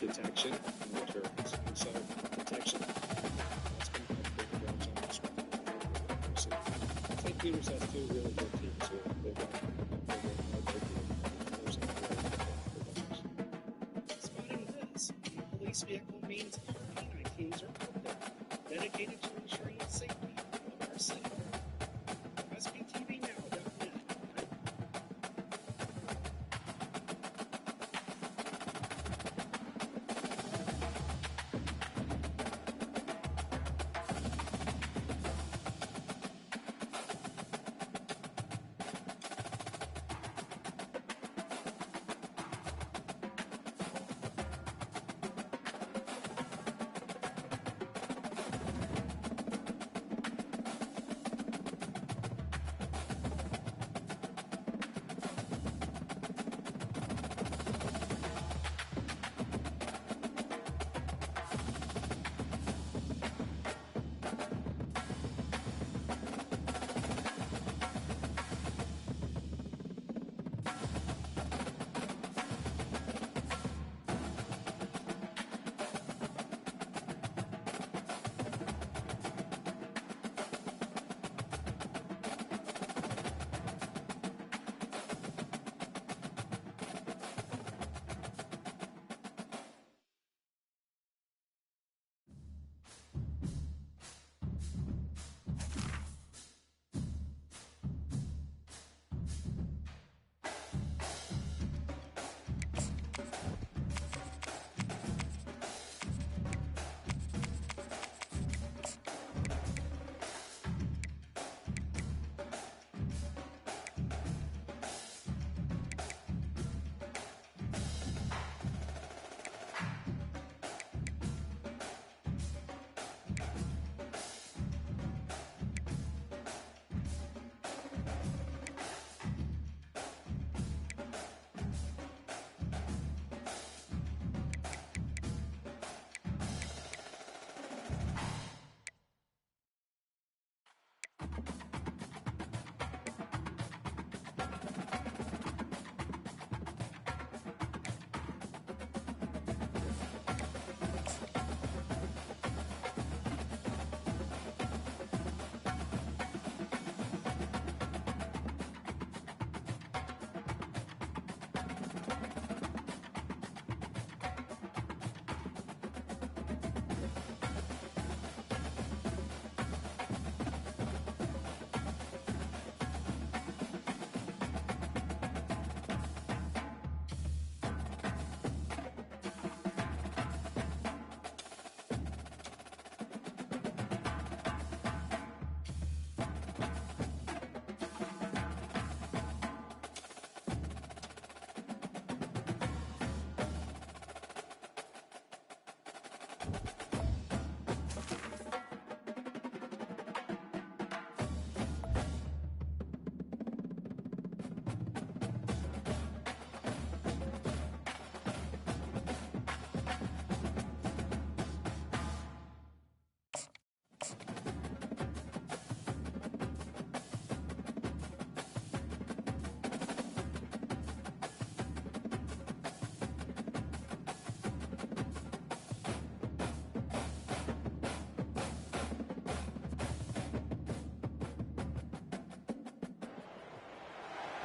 detection and deterrence. And so detection, that's been pretty much on this one. St. Peter's has two really good teams here. They've got spotting this. The police vehicle means our canine teams are out there, dedicated to ensuring the safety of our city. SBTVNow.net.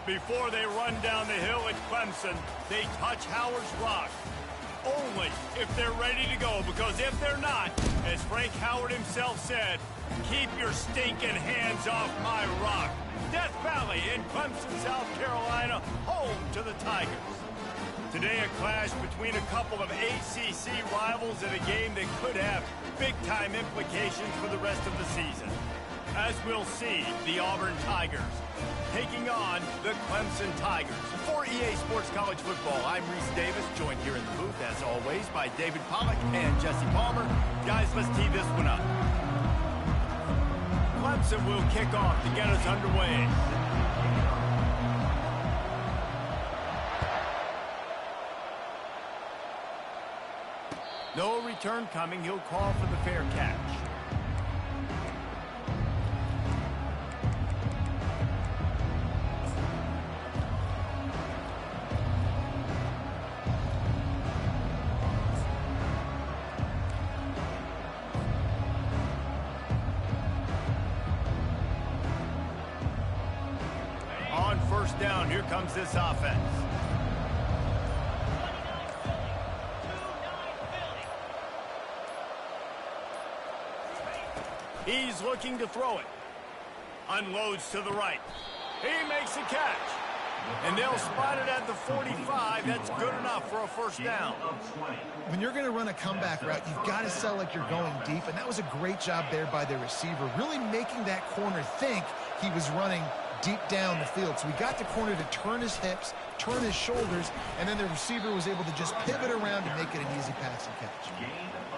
Before they run down the hill at Clemson, they touch Howard's Rock. Only if they're ready to go, because if they're not, as Frank Howard himself said, keep your stinking hands off my rock. Death Valley in Clemson, South Carolina, home to the Tigers. Today, a clash between a couple of ACC rivals in a game that could have big-time implications for the rest of the season. As we'll see, the Auburn Tigers taking on the Clemson Tigers. For EA Sports College Football, I'm Reese Davis, joined here in the booth, as always, by David Pollack and Jesse Palmer. Guys, let's tee this one up. Clemson will kick off to get us underway. No return coming. He'll call for the fair catch. first down. Here comes this offense. He's looking to throw it. Unloads to the right. He makes a catch. And they'll spot it at the 45. That's good enough for a first down. When you're going to run a comeback route, you've got to sell like you're going deep, and that was a great job there by the receiver, really making that corner think he was running deep down the field. So we got the corner to turn his hips, turn his shoulders, and then the receiver was able to just pivot around and make it an easy passing catch.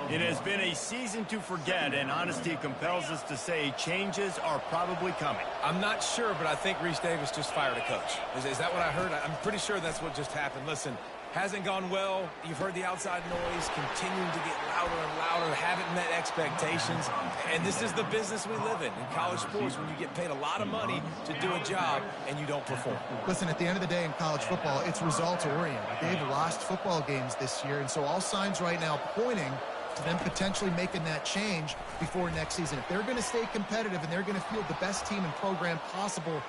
It has been a season to forget, and honesty compels us to say changes are probably coming. I'm not sure, but I think Reese Davis just fired a coach. Is that what I heard? I'm pretty sure that's what just happened. Listen, hasn't gone well. You've heard the outside noise continuing to get louder and louder, haven't met expectations. And this is the business we live in college sports, when you get paid a lot of money to do a job and you don't perform. Listen, at the end of the day in college football, it's results-oriented. They've lost football games this year, and so all signs right now pointing to them potentially making that change before next season. If they're going to stay competitive and they're going to field the best team and program possible.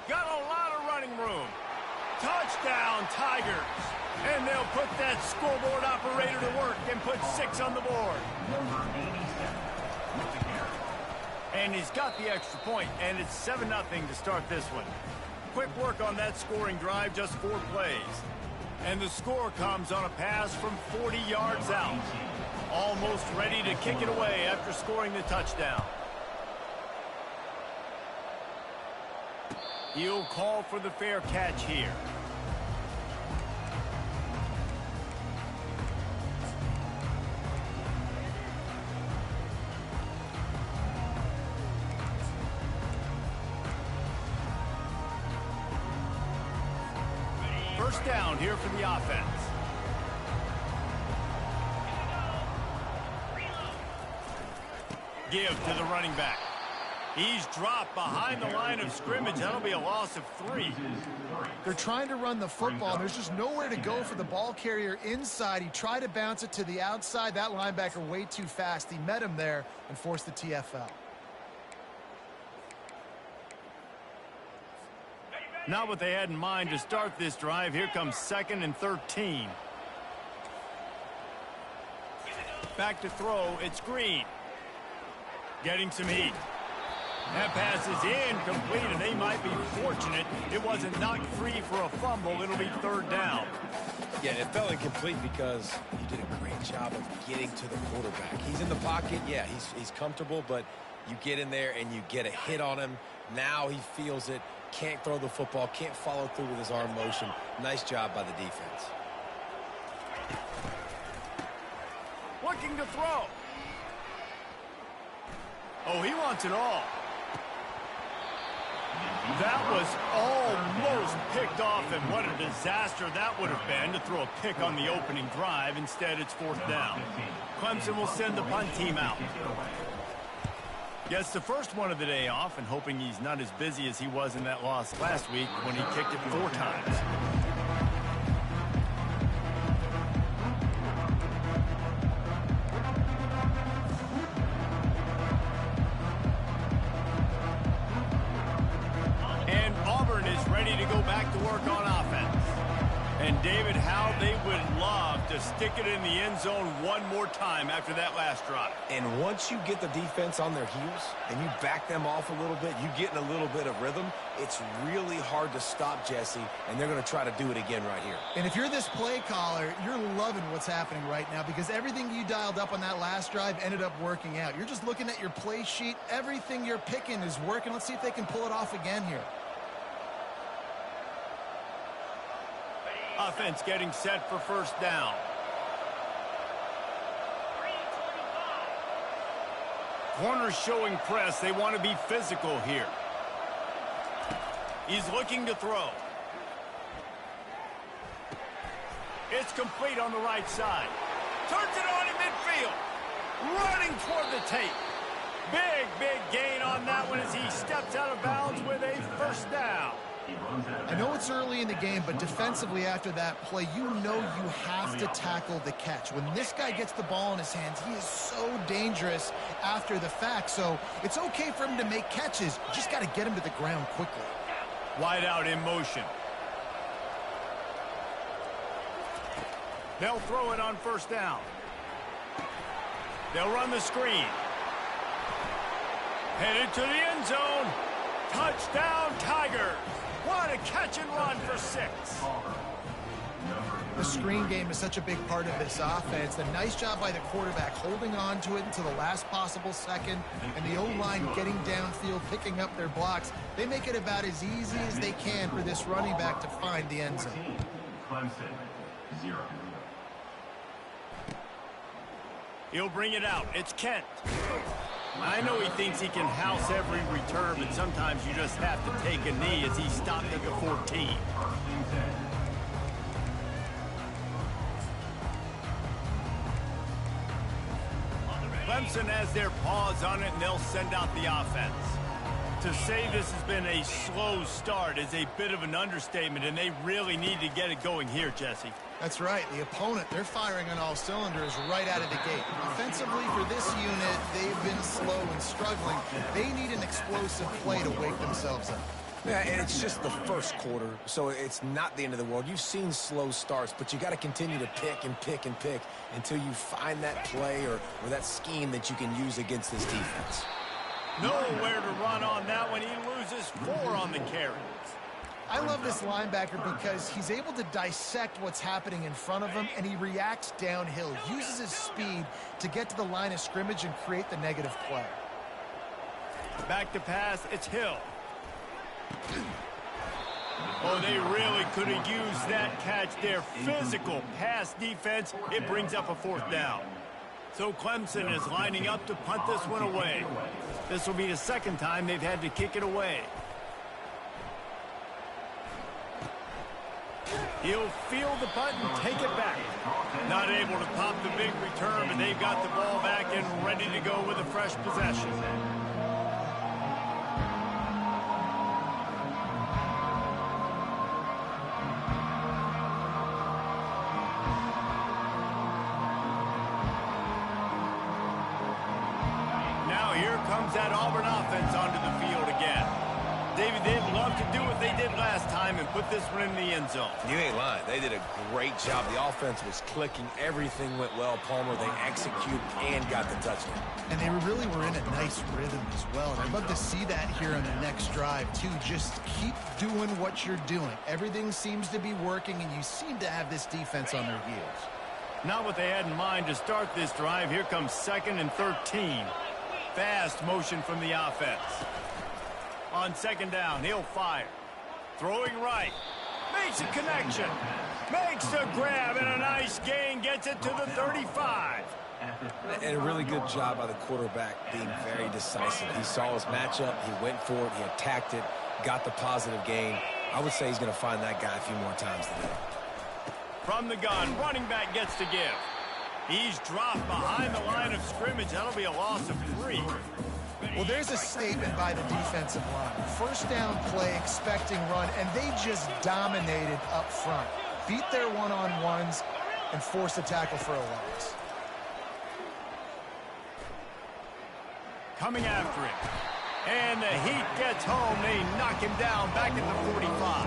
Got a lot of running room. Touchdown, Tigers. And they'll put that scoreboard operator to work and put 6 on the board. And he's got the extra point, and it's 7-0 to start this one. Quick work on that scoring drive, just 4 plays. And the score comes on a pass from 40 yards out. Almost ready to kick it away after scoring the touchdown. He'll call for the fair catch here. First down here for the offense. Give to the running back. He's dropped behind the line of scrimmage. That'll be a loss of 3. They're trying to run the football. There's just nowhere to go for the ball carrier inside. He tried to bounce it to the outside. That linebacker way too fast. He met him there and forced the TFL. Not what they had in mind to start this drive. Here comes 2nd and 13. Back to throw. It's Green. Getting some heat. That pass is incomplete, and they might be fortunate it wasn't knocked free for a fumble. It'll be 3rd down. Yeah, it felt incomplete because he did a great job of getting to the quarterback. He's in the pocket. Yeah, he's comfortable, but you get in there and you get a hit on him. Now he feels it. Can't throw the football. Can't follow through with his arm motion. Nice job by the defense. Looking to throw. Oh, he wants it all. That was almost picked off, and what a disaster that would have been to throw a pick on the opening drive. Instead, it's 4th down. Clemson will send the punt team out. Gets the first one of the day off, and hoping he's not as busy as he was in that loss last week when he kicked it 4 times. Ready to go back to work on offense. And David, how they would love to stick it in the end zone one more time after that last drive. And once you get the defense on their heels and you back them off a little bit, you get in a little bit of rhythm, it's really hard to stop Jesse, and they're going to try to do it again right here. And if you're this play caller, you're loving what's happening right now because everything you dialed up on that last drive ended up working out. You're just looking at your play sheet. Everything you're picking is working. Let's see if they can pull it off again here. Offense getting set for first down. Corners showing press. They want to be physical here. He's looking to throw. It's complete on the right side. Turns it on in midfield. Running toward the tape. Big gain on that one as he steps out of bounds with a first down. I know it's early in the game, but defensively after that play, you know you have to tackle the catch. When this guy gets the ball in his hands, he is so dangerous after the fact. So it's okay for him to make catches. You just got to get him to the ground quickly. Wide out in motion. They'll throw it on first down. They'll run the screen. Headed to the end zone. Touchdown, Tigers. What a catch and run for 6. The screen game is such a big part of this offense. A nice job by the quarterback holding on to it until the last possible second, and the O-line getting downfield, picking up their blocks. They make it about as easy as they can for this running back to find the end zone. Clemson, 0. He'll bring it out. It's Kent. I know he thinks he can house every return, but sometimes you just have to take a knee as he stopped at the 14. Clemson has their paws on it, and they'll send out the offense. To say this has been a slow start is a bit of an understatement, and they really need to get it going here, Jesse. That's right. The opponent, they're firing on all cylinders right out of the gate. Offensively, for this unit, they've been slow and struggling. They need an explosive play to wake themselves up. Yeah, and it's just the first quarter, so it's not the end of the world. You've seen slow starts, but you got to continue to pick and pick and pick until you find that play or that scheme that you can use against this defense. Nowhere to run on that one. He loses 4 on the carry. I love this linebacker because he's able to dissect what's happening in front of him, and he reacts downhill, uses his speed to get to the line of scrimmage and create the negative play. Back to pass, it's Hill. Oh, they really could have used that catch there. Physical pass defense. It brings up a 4th down. So Clemson is lining up to punt this one away. This will be the second time they've had to kick it away. He'll field the punt and take it back. Not able to pop the big return, but they've got the ball back and ready to go with a fresh possession. Now here comes that Auburn offense onto the field again. David, they'd love to do what they did last time and put this one in the end zone. You ain't lying. They did a great job. The offense was clicking. Everything went well. Palmer, they executed and got the touchdown. And they really were in a nice rhythm as well. And I'd love to see that here on the next drive, too. Just keep doing what you're doing. Everything seems to be working, and you seem to have this defense on their heels. Not what they had in mind to start this drive. Here comes 2nd and 13. Fast motion from the offense. On 2nd down, he'll fire. Throwing right. Makes a connection. Makes the grab, and a nice gain. Gets it to the 35. And a really good job by the quarterback being very decisive. He saw his matchup. He went for it. He attacked it. Got the positive gain. I would say he's going to find that guy a few more times today. From the gun, running back gets to give. He's dropped behind the line of scrimmage. That'll be a loss of 3. Well, there's a statement by the defensive line. First down play, expecting run, and they just dominated up front. Beat their one-on-ones and forced a tackle for a loss. Coming after him. And the heat gets home. They knock him down back at the 45.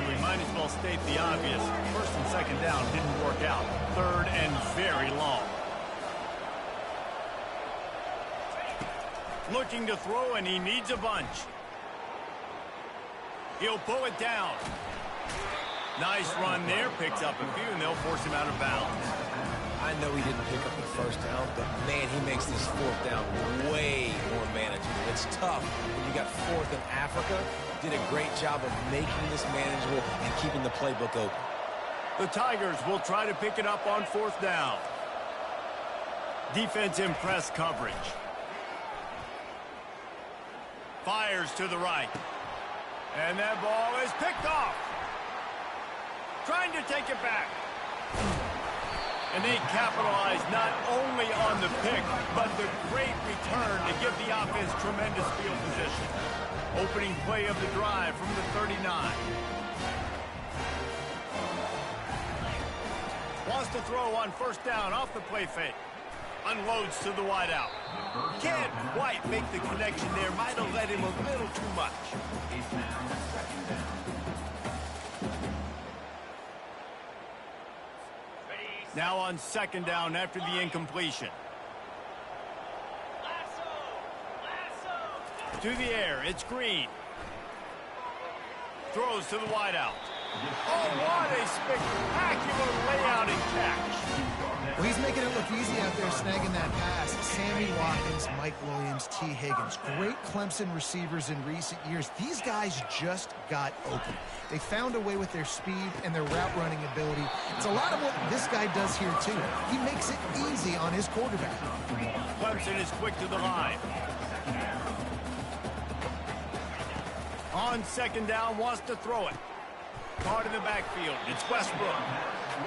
We might as well state the obvious. 1st and 2nd down didn't work out. 3rd and very long. Looking to throw, and he needs a bunch. He'll pull it down. Nice run there. Picks up a few, and they'll force him out of bounds. I know he didn't pick up the 1st down, but, man, he makes this 4th down way more manageable. It's tough when you got 4th in Africa. Did a great job of making this manageable and keeping the playbook open. The Tigers will try to pick it up on 4th down. Defense in press coverage. Fires to the right. And that ball is picked off. Trying to take it back. And they capitalize not only on the pick, but the great return to give the offense tremendous field position. Opening play of the drive from the 39. Wants to throw on 1st down off the play fake. Unloads to the wideout. Can't quite make the connection there. Might have led him a little too much. Now on second down after the incompletion. To the air, it's Green. Throws to the wideout. Oh, what a spectacular layout and catch. Well, he's making it look easy out there snagging that pass. Sammy Watkins, Mike Williams, T. Higgins. Great Clemson receivers in recent years. These guys just got open. They found a way with their speed and their route running ability. It's a lot of what this guy does here, too. He makes it easy on his quarterback. Clemson is quick to the line. On second down, wants to throw it. Caught in the backfield. It's Westbrook.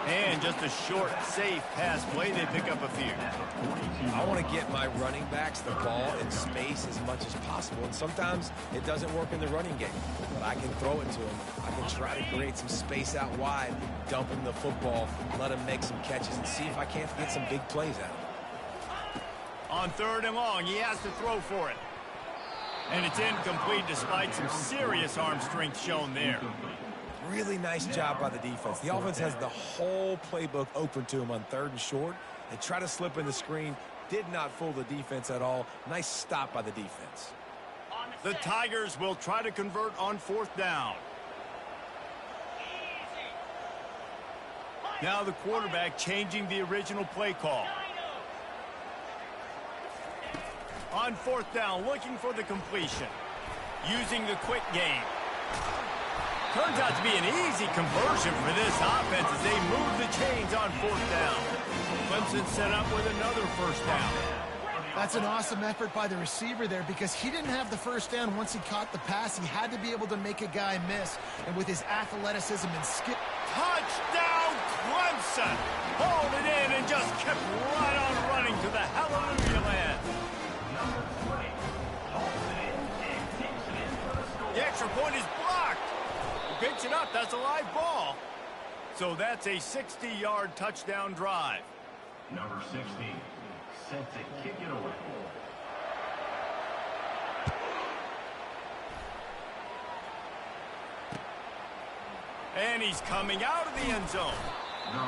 And just a short, safe pass play. They pick up a few. I want to get my running backs the ball in space as much as possible. And sometimes it doesn't work in the running game. But I can throw it to him. I can try to create some space out wide, dump him the football, let him make some catches, and see if I can't get some big plays out. On third and long, he has to throw for it. And it's incomplete despite some serious arm strength shown there. Really nice job by the defense. The offense has the whole playbook open to him on third and short. They try to slip in the screen. Did not fool the defense at all. Nice stop by the defense. The Tigers will try to convert on fourth down. Now the quarterback changing the original play call. On fourth down, looking for the completion. Using the quick game. Turns out to be an easy conversion for this offense as they move the chains on fourth down. Clemson set up with another first down. That's an awesome effort by the receiver there because he didn't have the first down once he caught the pass. He had to be able to make a guy miss. And with his athleticism and skill. Touchdown, Clemson! Hauled it in and just kept right on running to the hallelujah land. The extra point is blocked. He picks it up. That's a live ball. So that's a 60-yard touchdown drive. Number 60, set to kick it away. And he's coming out of the end zone.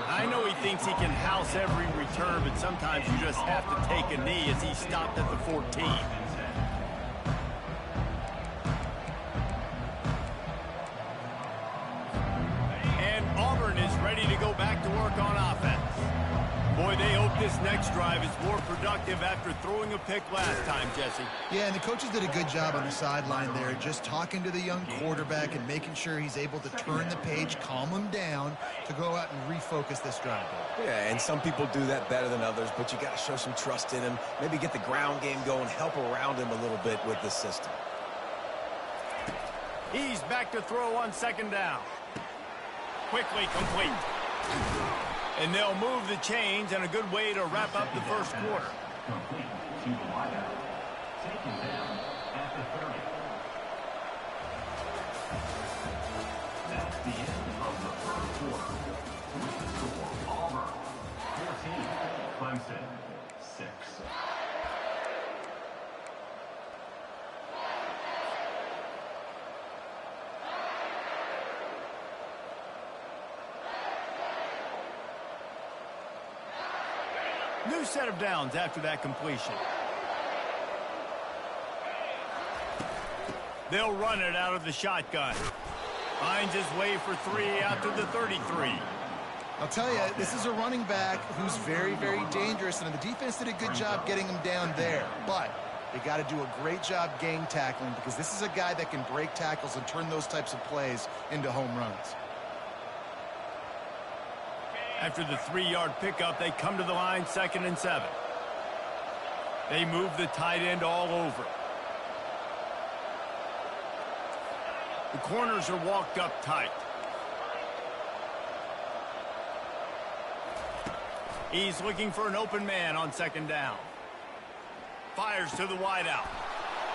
I know he thinks he can house every return, but sometimes you just have to take a knee as he stopped at the 14. Ready to go back to work on offense. Boy, they hope this next drive is more productive after throwing a pick last time, Jesse. Yeah, and the coaches did a good job on the sideline there, just talking to the young quarterback and making sure he's able to turn the page, calm him down to go out and refocus this drive. Yeah, and some people do that better than others, but you got to show some trust in him, maybe get the ground game going, help around him a little bit with this system. He's back to throw on second down. Quickly complete. And they'll move the chains, and a good way to wrap up the first quarter. Complete to the wideout. Taken down at the 30. That's the end of the first quarter. With the score, Auburn 14, Clemson 6. New set of downs after that completion. They'll run it out of the shotgun. Finds his way for 3 out to the 33. I'll tell you, this is a running back who's very, very dangerous, and the defense did a good job getting him down there. But they got to do a great job game tackling because this is a guy that can break tackles and turn those types of plays into home runs. After the 3-yard pickup, they come to the line 2nd and 7. They move the tight end all over. The corners are walked up tight. He's looking for an open man on 2nd down. Fires to the wideout.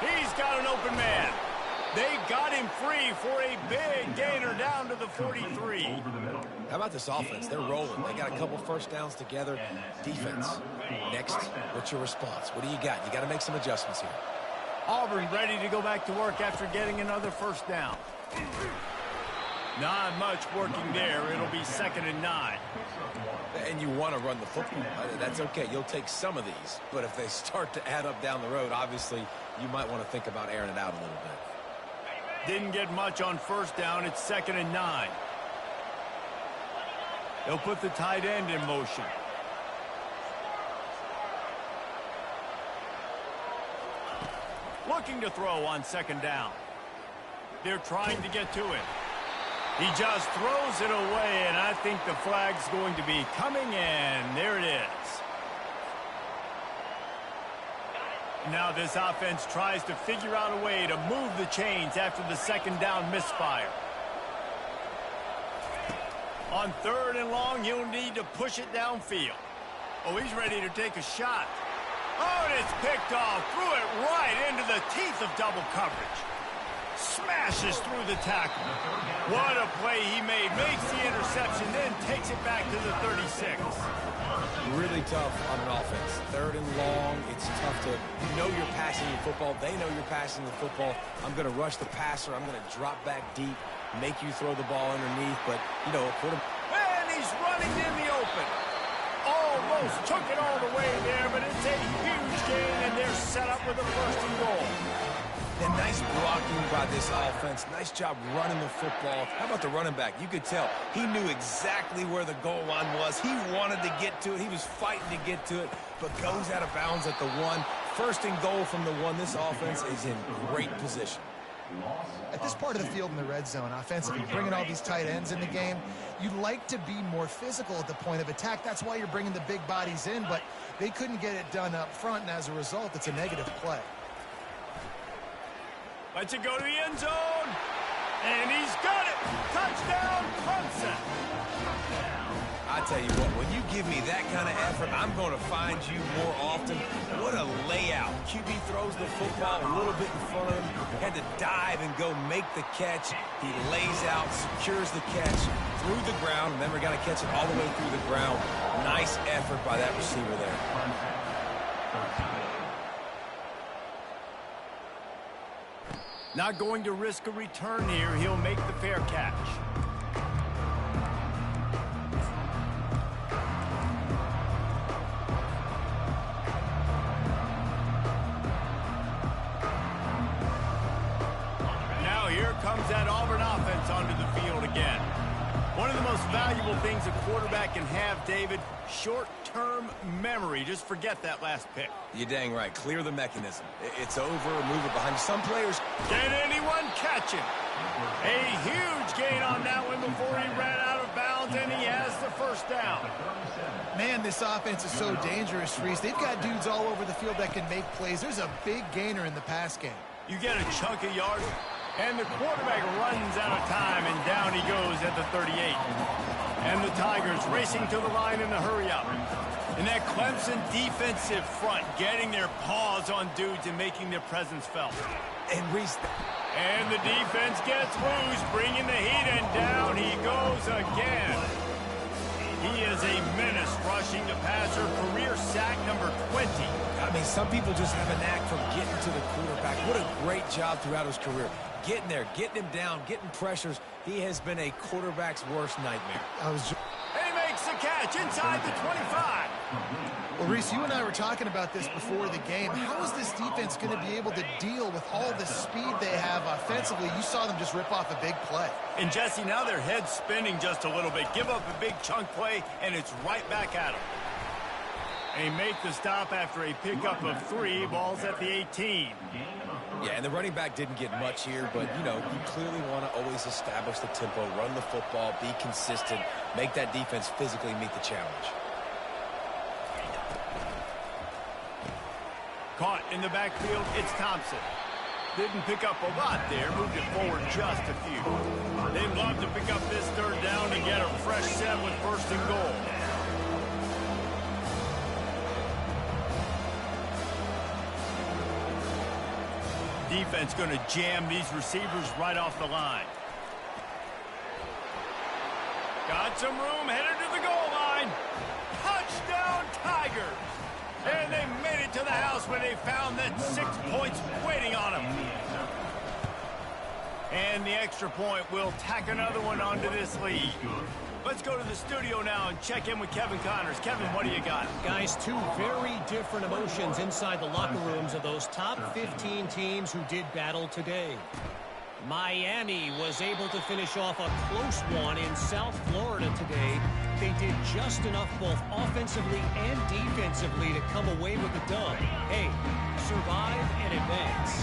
He's got an open man. They got him free for a big gainer down to the 43. Over the middle. How about this offense? They're rolling. They got a couple first downs together. Defense. Next, what's your response? What do you got? You got to make some adjustments here. Auburn ready to go back to work after getting another first down. Not much working there. It'll be 2nd and 9. And you want to run the football. That's okay. You'll take some of these. But if they start to add up down the road, obviously, you might want to think about airing it out a little bit. Didn't get much on first down. It's 2nd and 9. They'll put the tight end in motion. Looking to throw on 2nd down. They're trying to get to it. He just throws it away, and I think the flag's going to be coming in. There it is. Now this offense tries to figure out a way to move the chains after the 2nd down misfire. On 3rd and long, he'll need to push it downfield. Oh, he's ready to take a shot. Oh, and it's picked off. Threw it right into the teeth of double coverage. Smashes through the tackle. What a play he made. Makes the interception, then takes it back to the 36. Really tough on an offense. 3rd and long, it's tough to know you're passing the football. They know you're passing the football. I'm going to rush the passer. I'm going to drop back deep, make you throw the ball underneath. But, you know, And he's running in the open. Almost took it all the way there, but it's a huge gain, and they're set up with a 1st and goal. And nice blocking by this offense. Nice job running the football. How about the running back? You could tell he knew exactly where the goal line was. He wanted to get to it. He was fighting to get to it, but goes out of bounds at the 1. 1st and goal from the 1. This offense is in great position. At this part of the field in the red zone, offensively, bringing all these tight ends in the game, you'd like to be more physical at the point of attack. That's why you're bringing the big bodies in, but they couldn't get it done up front, and as a result, it's a negative play. Lets it go to the end zone. And he's got it. Touchdown, Clemson. I tell you what, when you give me that kind of effort, I'm going to find you more often. What a layout. QB throws the football a little bit in front of him. Had to dive and go make the catch. He lays out, secures the catch through the ground. Remember, got to catch it all the way through the ground. Nice effort by that receiver there. Not going to risk a return here. He'll make the fair catch. Now here comes that Auburn offense onto the field again. One of the most valuable things a quarterback can have, David, short-term memory. Just forget that last pick. You're dang right. Clear the mechanism. It's over. Move it behind you. Some players... Can anyone catch him? A huge gain on that one before he ran out of bounds, and he has the 1st down. Man, this offense is so dangerous, Reese. They've got dudes all over the field that can make plays. There's a big gainer in the pass game. You get a chunk of yards, and the quarterback runs out of time, and down he goes at the 38. And the Tigers racing to the line in a hurry-up. And that Clemson defensive front getting their paws on dudes and making their presence felt. And Reese... And the defense gets loose, bringing the heat, and down he goes again. He is a menace rushing the passer, career sack number 20. I mean, some people just have a knack for getting to the quarterback. What a great job throughout his career. Getting there, getting him down, getting pressures. He has been a quarterback's worst nightmare. And he makes the catch inside the 25. Well, Reese, you and I were talking about this before the game. How is this defense going to be able to deal with all the speed they have offensively? You saw them just rip off a big play. And, Jesse, now their head's spinning just a little bit. Give up a big chunk play, and it's right back at them. They make the stop after a pickup of 3 balls at the 18. Yeah, and the running back didn't get much here, but, you know, you clearly want to always establish the tempo, run the football, be consistent, make that defense physically meet the challenge. Caught in the backfield, it's Thompson. Didn't pick up a lot there, moved it forward just a few. They'd love to pick up this 3rd down and get a fresh set with 1st and goal. defense going to jam these receivers right off the line. Got some room, headed to the goal line. Touchdown, Tigers! And they made it to the house when they found that 6 points waiting on them. And the extra point will tack another one onto this lead. Let's go to the studio now and check in with Kevin Connors. Kevin, what do you got? Guys, two very different emotions inside the locker rooms of those top 15 teams who did battle today. Miami was able to finish off a close one in South Florida today. They did just enough both offensively and defensively to come away with the dub. Hey, survive and advance.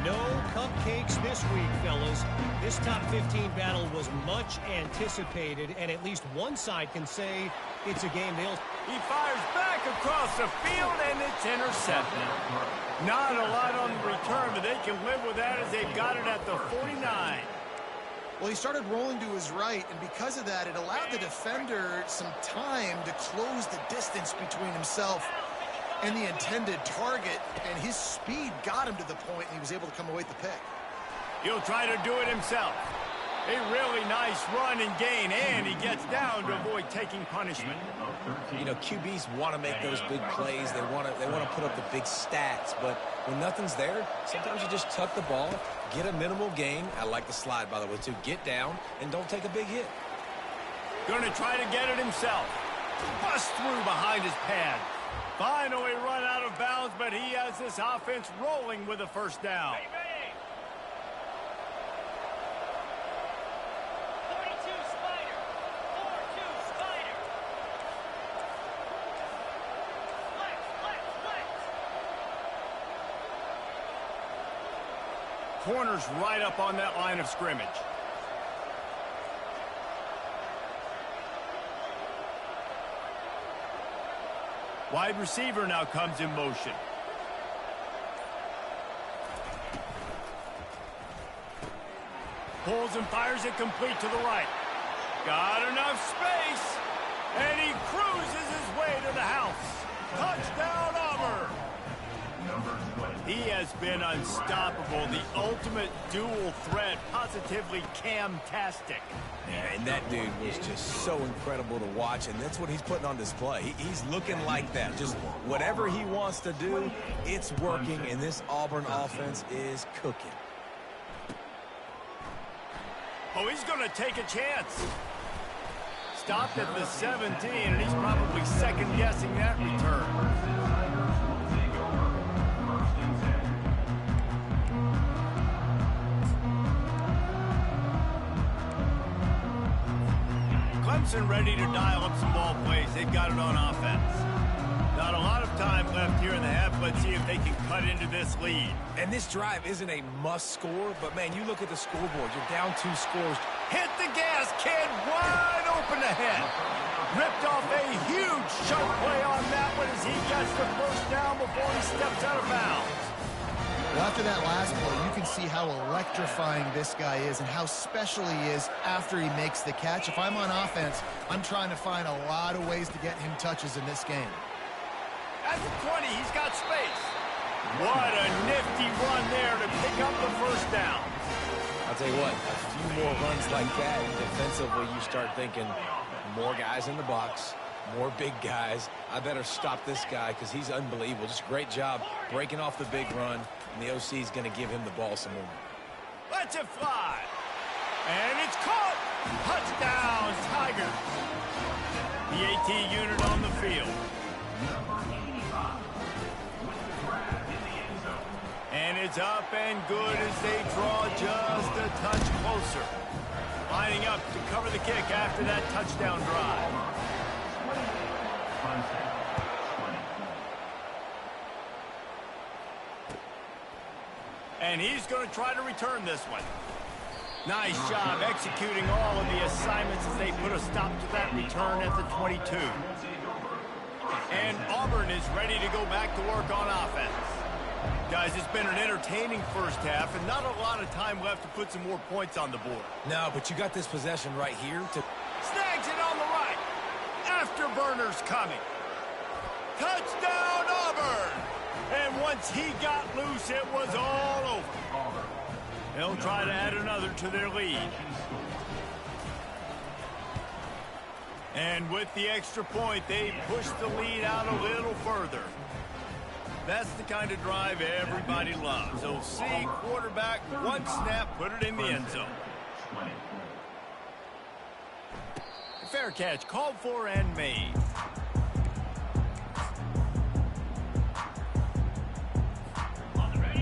No cupcakes this week, fellas. This top 15 battle was much anticipated, and at least one side can say it's a game they'll... He fires back across the field, and it's intercepted. Not a lot on the return, but they can live with that as they've got it at the 49. Well, he started rolling to his right, and because of that, it allowed the defender some time to close the distance between himself and the intended target, and his speed got him to the point, and he was able to come away with the pick. He'll try to do it himself. A really nice run and gain, and he gets down to avoid taking punishment. You know, QBs want to make those big plays. They want to put up the big stats, but when nothing's there, sometimes you just tuck the ball, get a minimal gain. I like the slide, by the way, too. Get down and don't take a big hit. Going to try to get it himself. Bust through behind his pad. Finally run out of bounds, but he has this offense rolling with a first down. Corner's right up on that line of scrimmage. Wide receiver now comes in motion. Pulls and fires it complete to the right. Got enough space, and he cruises his way to the house. Touchdown, Auburn! He has been unstoppable, the ultimate dual threat, positively Cam-tastic. Yeah, and that dude was just so incredible to watch, and that's what he's putting on display. He's looking like that. Just whatever he wants to do, it's working, and this Auburn offense is cooking. Oh, he's going to take a chance. Stopped at the 17, and he's probably second-guessing that return. Clemson ready to dial up some ball plays. They've got it on offense. Not a lot of time left here in the half. Let's see if they can cut into this lead. And this drive isn't a must score, but man, you look at the scoreboard. You're down 2 scores. Hit the gas, kid. Wide open ahead. Ripped off a huge choke play on that one as he gets the first down before he steps out of bounds. Well, after that last play, you can see how electrifying this guy is and how special he is after he makes the catch. If I'm on offense, I'm trying to find a lot of ways to get him touches in this game. At the 20, he's got space. What a nifty run there to pick up the first down. I'll tell you what, a few more runs like that, defensively, you start thinking more guys in the box, more big guys. I better stop this guy because he's unbelievable. Just a great job breaking off the big run, and the OC is going to give him the ball some more. Lets it fly. And it's caught. Touchdown, Tigers. The AT unit on the field. And it's up and good as they draw just a touch closer. Lining up to cover the kick after that touchdown drive. And he's going to try to return this one. Nice job executing all of the assignments as they put a stop to that return at the 22. And Auburn is ready to go back to work on offense. Guys, it's been an entertaining first half and not a lot of time left to put some more points on the board. No, but you got this possession right here to... Snags it on the right. Afterburners coming. Touchdown, Auburn! And once he got loose, it was all over. They'll try to add another to their lead. And with the extra point, they push the lead out a little further. That's the kind of drive everybody loves. They'll see quarterback, one snap, put it in the end zone. Fair catch, called for and made.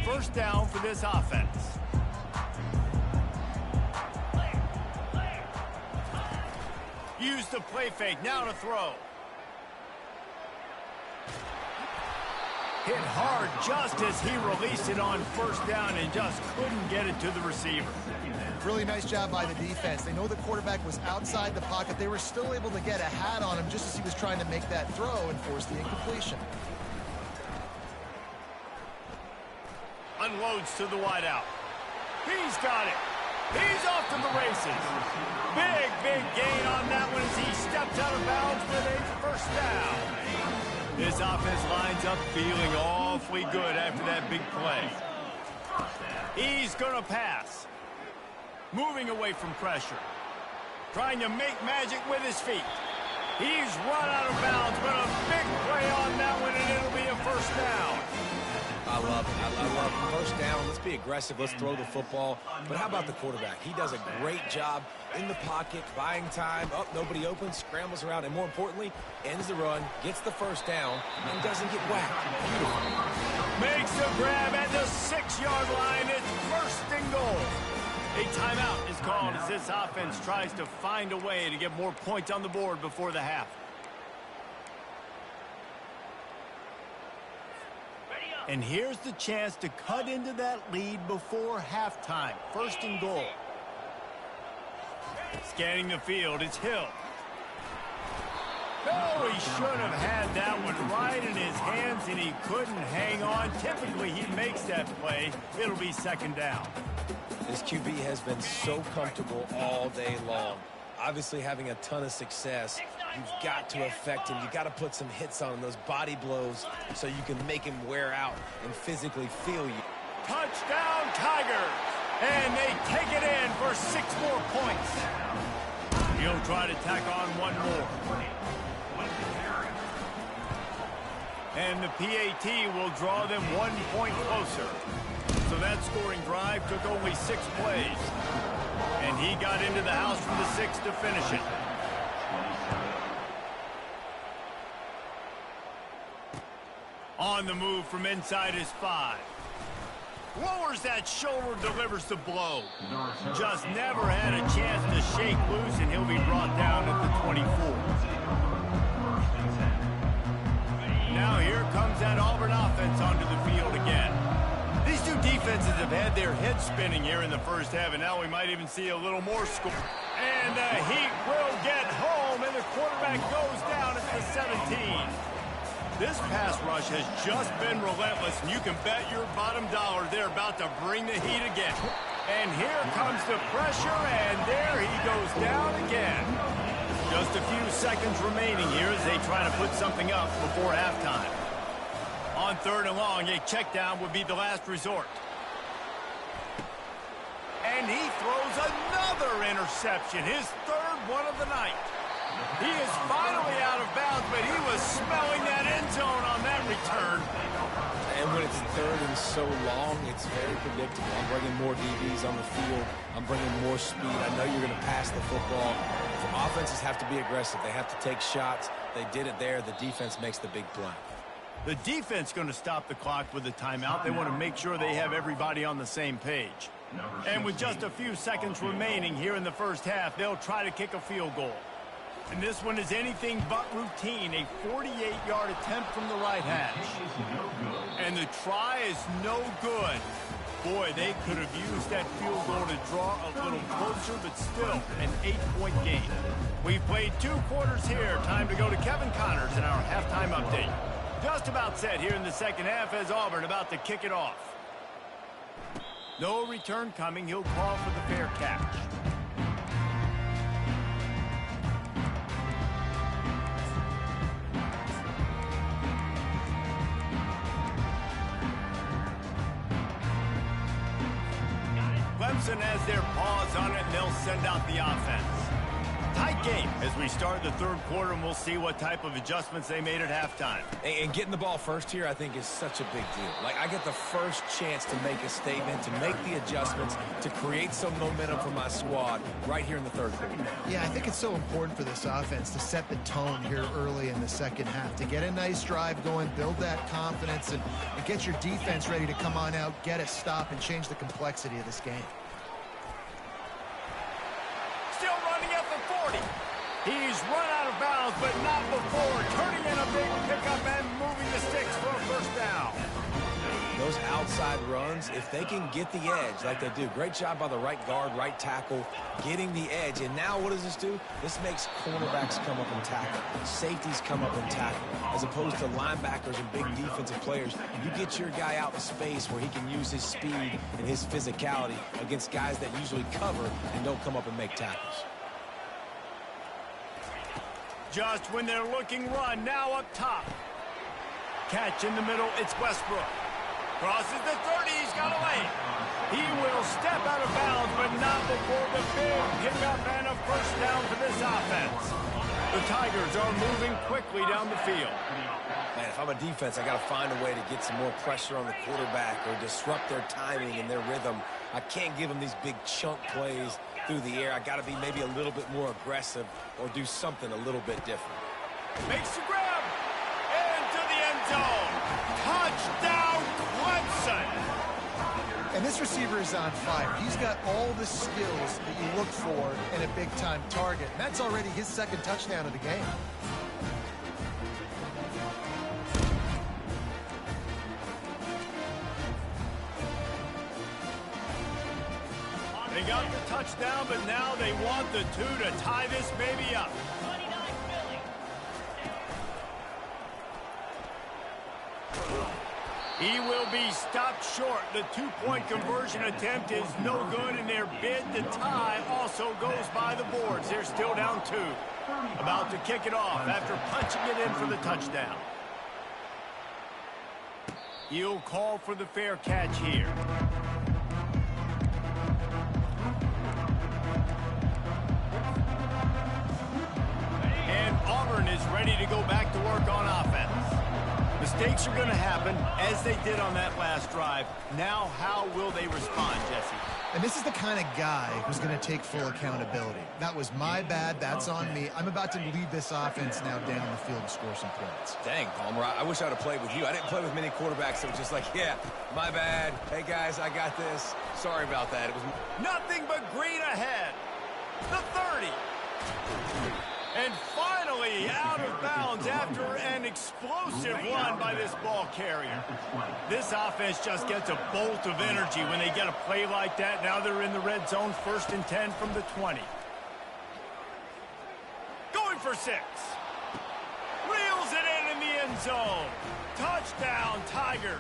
First down for this offense. Use the play fake, now to throw. Hit hard just as he released it on first down and just couldn't get it to the receiver. Really nice job by the defense. They know the quarterback was outside the pocket. They were still able to get a hat on him just as he was trying to make that throw and force the incompletion. Unloads to the wideout. He's got it. He's off to the races. Big gain on that one as he stepped out of bounds with a first down. This offense lines up feeling awfully good after that big play. He's going to pass. Moving away from pressure. Trying to make magic with his feet. He's run out of bounds, but a big play on that one, and it'll be a first down. I love it. I love it. First down, let's be aggressive. Let's throw the football. But how about the quarterback? He does a great job in the pocket, buying time. Up, nobody open, scrambles around, and more importantly, ends the run, gets the first down, and doesn't get whacked. Beautiful. Makes a grab at the 6-yard line. It's first and goal. A timeout is called as this offense tries to find a way to get more points on the board before the half. And here's the chance to cut into that lead before halftime. First and goal. Scanning the field, it's Hill. Oh, he should have had that one right in his hands, and he couldn't hang on. Typically, he makes that play. It'll be second down. This QB has been so comfortable all day long. Obviously having a ton of success. You've got to affect him. You've got to put some hits on him, those body blows, so you can make him wear out and physically feel you. Touchdown, Tigers! And they take it in for 6 more points. He'll try to tack on one more. And the PAT will draw them 1 point closer. So that scoring drive took only 6 plays. And he got into the house from the 6 to finish it. On the move from inside his 5. Lowers that shoulder, delivers the blow. Just never had a chance to shake loose, and he'll be brought down at the 24. Now here comes that Auburn offense onto the field again. These two defenses have had their heads spinning here in the first half, and now we might even see a little more score. And the Heat will get home, and the quarterback goes down at the 17. This pass rush has just been relentless, and you can bet your bottom dollar they're about to bring the heat again. And here comes the pressure, and there he goes down again. Just a few seconds remaining here as they try to put something up before halftime. On 3rd and long, a check down would be the last resort. And he throws another interception, his 3rd one of the night. He is finally out of bounds, but he was smelling that end zone on that return. And when it's 3rd and so long, it's very predictable. I'm bringing more DBs on the field. I'm bringing more speed. I know you're going to pass the football. Offenses have to be aggressive. They have to take shots. They did it there. The defense makes the big play. The defense going to stop the clock with a timeout. They want to make sure they have everybody on the same page. And with just a few seconds remaining here in the first half, they'll try to kick a field goal. And this one is anything but routine, a 48-yard attempt from the right hash. And the try is no good. Boy, they could have used that field goal to draw a little closer, but still an 8-point game. We've played 2 quarters here. Time to go to Kevin Connors in our halftime update. Just about set here in the second half as Auburn about to kick it off. No return coming. He'll call for the fair catch. Clemson has their paws on it, and they'll send out the offense. Tight game as we start the third quarter, and we'll see what type of adjustments they made at halftime. And getting the ball first here, I think, is such a big deal. Like, I get the first chance to make a statement, to make the adjustments, to create some momentum for my squad right here in the third quarter. Yeah, I think it's so important for this offense to set the tone here early in the second half, to get a nice drive going, build that confidence, and get your defense ready to come on out, get a stop, and change the complexity of this game. Still running at the 40. He's run out of bounds, but not before turning in a big pickup and moving the sticks for a first down. Those outside runs, if they can get the edge like they do, great job by the right guard, right tackle, getting the edge. And now what does this do? This makes cornerbacks come up and tackle, safeties come up and tackle, as opposed to linebackers and big defensive players. You get your guy out in space where he can use his speed and his physicality against guys that usually cover and don't come up and make tackles. Just when they're looking run, now up top. Catch in the middle, it's Westbrook. Crosses the 30, he's got away. He will step out of bounds, but not before the big pickup and a first down for this offense. The Tigers are moving quickly down the field. Man, if I'm a defense, I got to find a way to get some more pressure on the quarterback or disrupt their timing and their rhythm. I can't give them these big chunk plays through the air. I got to be maybe a little bit more aggressive or do something a little bit different. Makes the grab into the end zone. Touchdown, Clemson. And this receiver is on fire. He's got all the skills that you look for in a big-time target. And that's already his second touchdown of the game. They got the touchdown, but now they want the two to tie this baby up. He will be stopped short. The two-point conversion attempt is no good, and their bid to tie also goes by the boards. They're still down 2. About to kick it off after punching it in for the touchdown. He'll call for the fair catch here. And Auburn is ready to go back to work on offense. Mistakes are going to happen, as they did on that last drive. Now, how will they respond, Jesse? And this is the kind of guy who's going to take full accountability. That was my bad. That's on me. I'm about to lead this offense now down the field to score some points. Dang, Palmer, I wish I would have played with you. I didn't play with many quarterbacks that were just like, yeah, my bad. Hey, guys, I got this. Sorry about that. It was nothing but green ahead. The 30. And finally out of bounds after an explosive run by this ball carrier. This offense just gets a bolt of energy when they get a play like that. Now they're in the red zone, 1st and 10 from the 20. Going for 6. Reels it in the end zone. Touchdown, Tigers.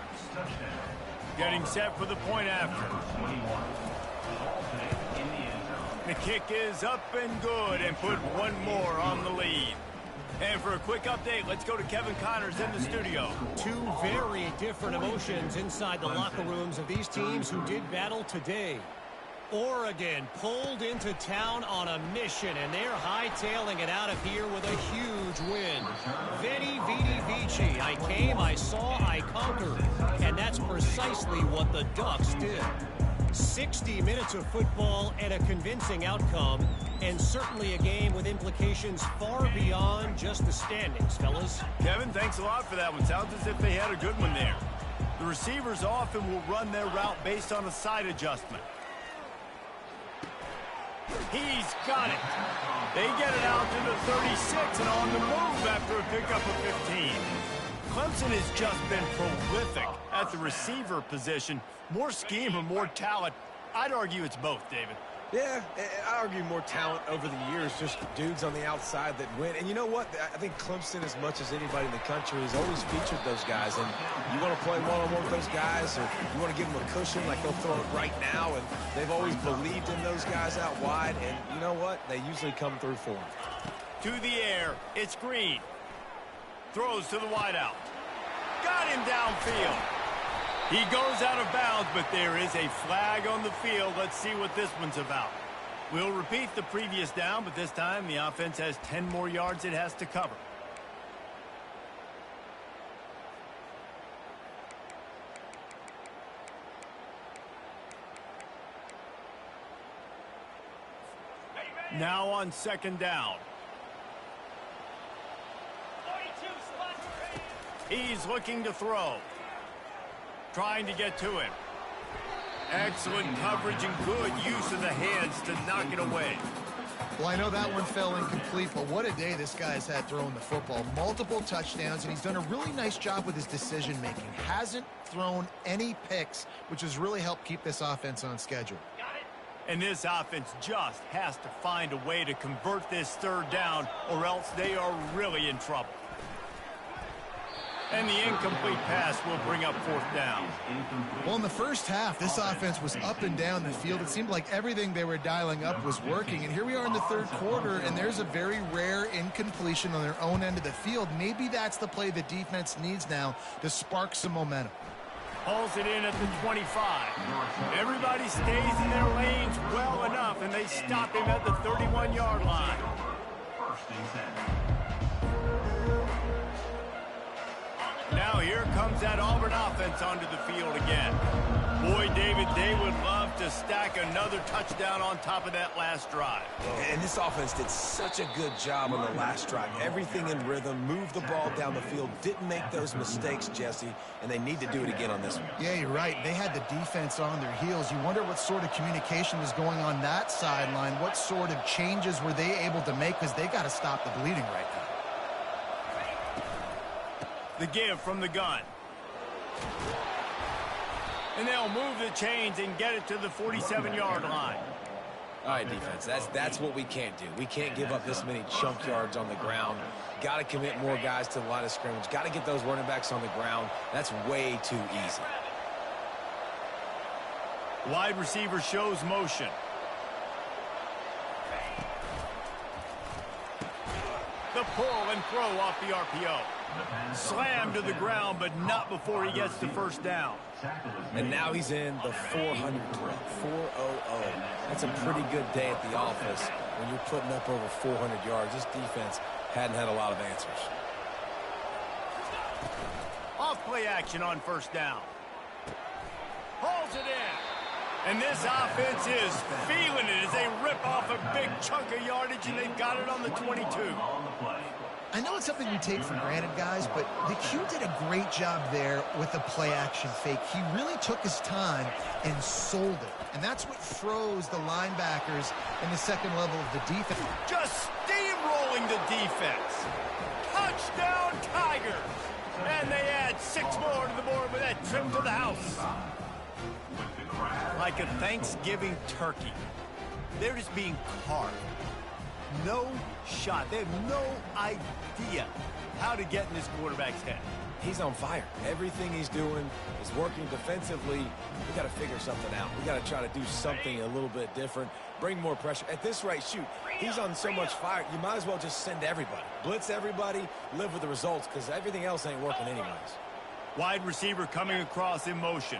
Getting set for the point after. The kick is up and good, and put one more on the lead. And for a quick update, let's go to Kevin Connors in the studio. Two very different emotions inside the locker rooms of these teams who did battle today. Oregon pulled into town on a mission, and they're hightailing it out of here with a huge win. Veni, vidi, vici. I came, I saw, I conquered. And that's precisely what the Ducks did. 60 minutes of football and a convincing outcome, and certainly a game with implications far beyond just the standings, fellas. Kevin, thanks a lot for that one. Sounds as if they had a good one there. The receivers often will run their route based on a side adjustment. He's got it. They get it out to the 36 and on the move after a pickup of 15. Clemson has just been prolific at the receiver position. More scheme or more talent? I'd argue it's both, David. Yeah, I argue more talent over the years, just dudes on the outside that win. And you know what? I think Clemson, as much as anybody in the country, has always featured those guys. And you want to play one-on-one with those guys, or you want to give them a cushion like they'll throw it right now. And they've always believed in those guys out wide. And you know what? They usually come through for them. To the air, it's Green. Throws to the wideout. Got him downfield. He goes out of bounds, but there is a flag on the field. Let's see what this one's about. We'll repeat the previous down, but this time the offense has 10 more yards it has to cover. Now on second down. He's looking to throw. Trying to get to him. Excellent coverage and good use of the hands to knock it away. Well, I know that one fell incomplete, but what a day this guy's had throwing the football. Multiple touchdowns, and he's done a really nice job with his decision-making. Hasn't thrown any picks, which has really helped keep this offense on schedule. And this offense just has to find a way to convert this third down, or else they are really in trouble. And the incomplete pass will bring up fourth down. Well, in the first half, this offense was up and down the field. It seemed like everything they were dialing up was working. And here we are in the third quarter, and there's a very rare incompletion on their own end of the field. Maybe that's the play the defense needs now to spark some momentum. Hauls it in at the 25. Everybody stays in their lanes well enough, and they stop him at the 31-yard line. First and 10. Now here comes that Auburn offense onto the field again. Boy, David, they would love to stack another touchdown on top of that last drive. And this offense did such a good job on the last drive. Everything in rhythm, moved the ball down the field, didn't make those mistakes, Jesse, and they need to do it again on this one. Yeah, you're right. They had the defense on their heels. You wonder what sort of communication was going on that sideline. What sort of changes were they able to make, because they got to stop the bleeding right now. The give from the gun. And they'll move the chains and get it to the 47-yard line. All right, defense, that's what we can't do. We can't give up this many chunk yards on the ground. Got to commit more guys to the line of scrimmage. Got to get those running backs on the ground. That's way too easy. Wide receiver shows motion. The pull and throw off the RPO. Slammed to the ground, but not before he gets the first down. And now he's in the 400 club, 400. That's a pretty good day at the office when you're putting up over 400 yards. This defense hadn't had a lot of answers. Off play action on first down. Hauls it in. And this offense is feeling it as they rip off a big chunk of yardage, and they've got it on the 22. I know it's something we take for granted, guys, but the Q did a great job there with the play-action fake. He really took his time and sold it. And that's what froze the linebackers in the second level of the defense. Just steamrolling the defense. Touchdown, Tigers. And they add 6 more to the board with that trip to the house. Like a Thanksgiving turkey. They're just being carved. No shot. They have no idea how to get in this quarterback's head. He's on fire. Everything he's doing is working defensively. We got to figure something out. We got to try to do something a little bit different. Bring more pressure. At this rate, shoot, he's on so much fire, you might as well just send everybody. Blitz everybody, live with the results, because everything else ain't working anyways. Wide receiver coming across in motion.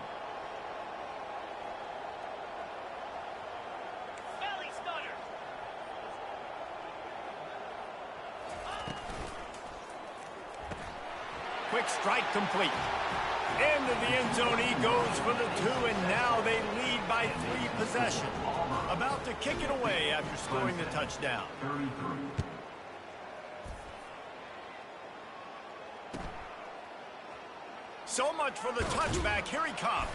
Quick strike complete. Into the end zone he goes for the 2, and now they lead by 3 possessions. About to kick it away after scoring the touchdown. So much for the touchback. Here he comes.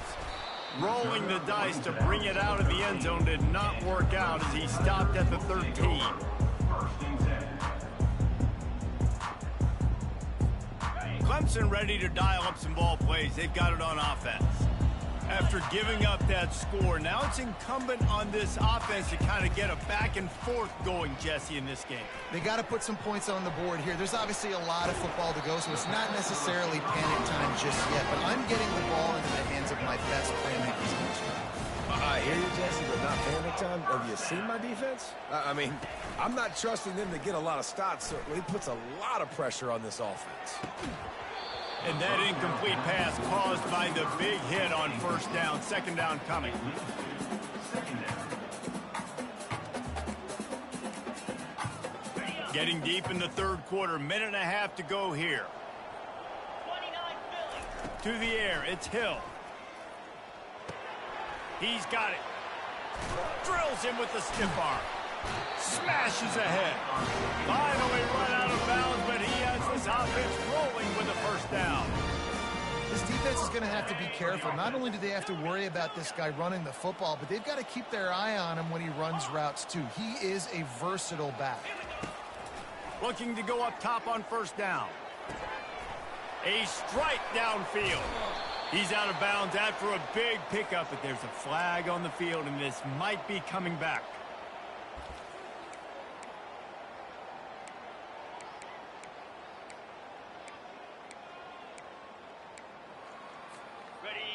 Rolling the dice to bring it out of the end zone did not work out as he stopped at the 13. Clemson ready to dial up some ball plays. They've got it on offense. After giving up that score, now it's incumbent on this offense to kind of get a back and forth going, Jesse, in this game. They got to put some points on the board here. There's obviously a lot of football to go, so it's not necessarily panic time just yet, but I'm getting the ball into the hands of my best playmakers in this round. I hear you, Jesse, but not panic time. Have you seen my defense? I mean, I'm not trusting them to get a lot of stops, so it puts a lot of pressure on this offense. And that incomplete pass caused by the big hit on first down. Second down coming. Getting deep in the third quarter. Minute and a half to go here. To the air. It's Hill. He's got it. Drills him with the stiff arm. Smashes ahead. Finally run out of bounds, but he has this offense rolling with a first down. This defense is going to have to be careful. Not only do they have to worry about this guy running the football, but they've got to keep their eye on him when he runs routes too. He is a versatile back. Looking to go up top on first down. A strike downfield. He's out of bounds after a big pickup, but there's a flag on the field, and this might be coming back.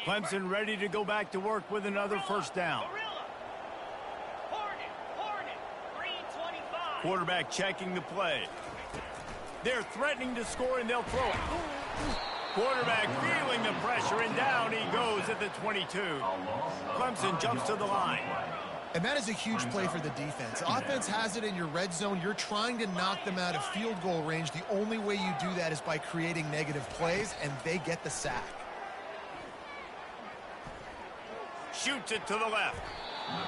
Clemson ready to go back to work with another first down. Quarterback checking the play. They're threatening to score, and they'll throw it. Quarterback feeling the pressure, and down he goes at the 22. Clemson jumps to the line. And that is a huge play for the defense. Offense has it in your red zone. You're trying to knock them out of field goal range. The only way you do that is by creating negative plays, and they get the sack. Shoots it to the left.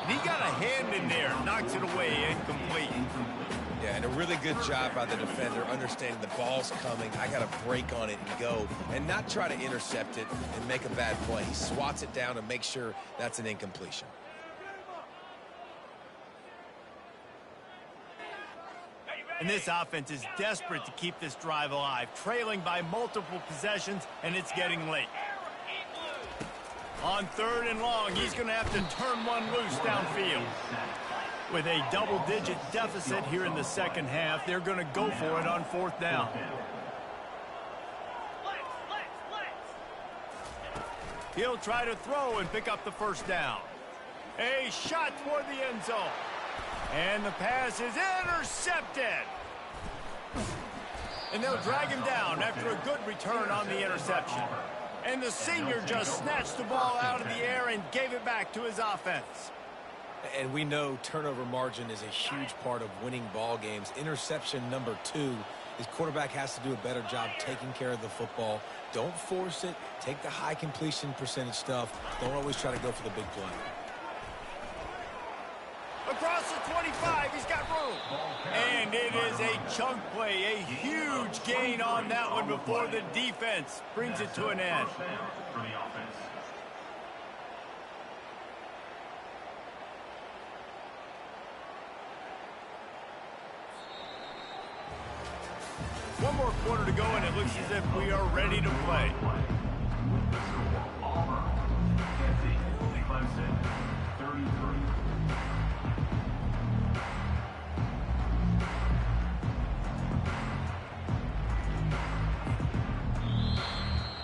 And he got a hand in there, knocks it away, incomplete. Yeah, and a really good job by the defender understanding the ball's coming. I got to break on it and go, and not try to intercept it and make a bad play. He swats it down and makes sure that's an incompletion. And this offense is desperate to keep this drive alive, trailing by multiple possessions, and it's getting late. On third and long, he's going to have to turn one loose downfield. With a double-digit deficit here in the second half, they're going to go for it on fourth down. He'll try to throw and pick up the first down. A shot toward the end zone. And the pass is intercepted. And they'll drag him down after a good return on the interception. And the senior just snatched the ball out of the air and gave it back to his offense. And we know turnover margin is a huge part of winning ball games. Interception number 2, his quarterback has to do a better job taking care of the football. Don't force it. Take the high completion percentage stuff. Don't always try to go for the big play. Across the 25, he's got room. And it is a chunk play, a huge gain on that one before the defense brings it to an end. One more quarter to go, and it looks as if we are ready to play. Clemson, 33.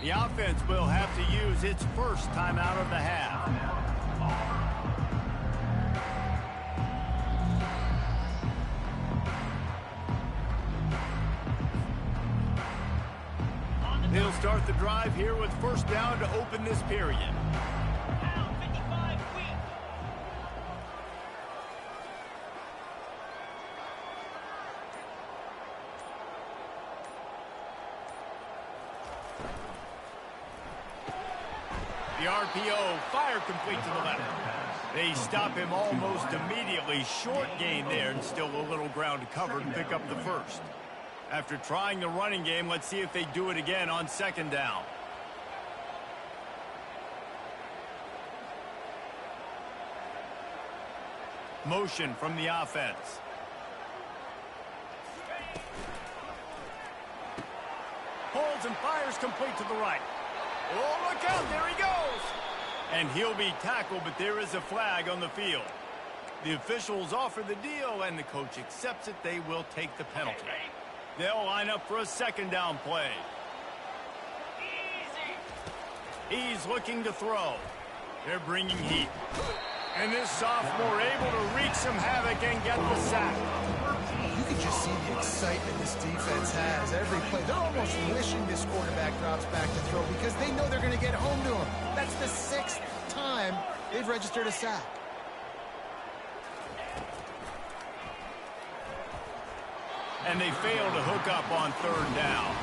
The offense will have to use its first timeout of the half. They'll start the drive here with first down to open this period. The RPO, fire complete to the left. They stop him almost immediately. Short gain there, and still a little ground to cover to pick up the first. After trying the running game, let's see if they do it again on second down. Motion from the offense. Holds and fires complete to the right. Oh, look out, there he goes! And he'll be tackled, but there is a flag on the field. The officials offer the deal, and the coach accepts it. They will take the penalty. They'll line up for a second down play. He's looking to throw. They're bringing heat. And this sophomore able to wreak some havoc and get the sack. you can just see the excitement this defense has every play. They're almost wishing this quarterback drops back to throw because they know they're going to get home to him. That's the 6th time they've registered a sack. And they fail to hook up on 3rd down.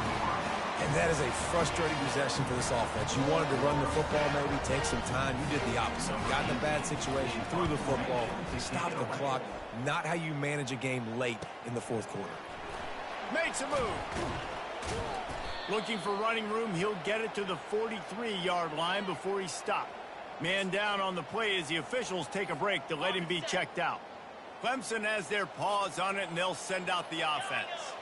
And that is a frustrating possession for this offense. You wanted to run the football, maybe take some time. You did the opposite. You got in a bad situation, threw the football, stopped the clock. Not how you manage a game late in the 4th quarter. Makes a move. Looking for running room, he'll get it to the 43-yard line before he's stopped. Man down on the play as the officials take a break to let him be checked out. Clemson has their paws on it, and they'll send out the offense.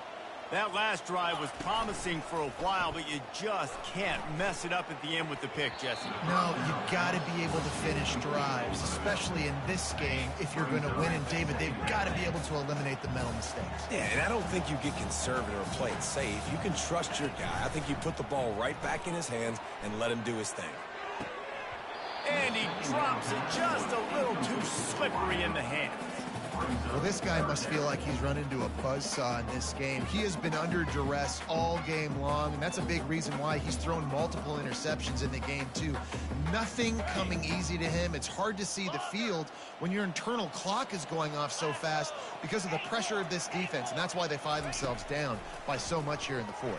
That last drive was promising for a while, but you just can't mess it up at the end with the pick, Jesse. No, you got to be able to finish drives, especially in this game if you're going to win. And, David, they've got to be able to eliminate the mental mistakes. Yeah, and I don't think you get conservative or play it safe. You can trust your guy. I think you put the ball right back in his hands and let him do his thing. And he drops it just a little too slippery in the hands. Well, this guy must feel like he's run into a buzzsaw in this game. He has been under duress all game long, and that's a big reason why he's thrown multiple interceptions in the game, too. Nothing coming easy to him. It's hard to see the field when your internal clock is going off so fast because of the pressure of this defense, and that's why they find themselves down by so much here in the 4th.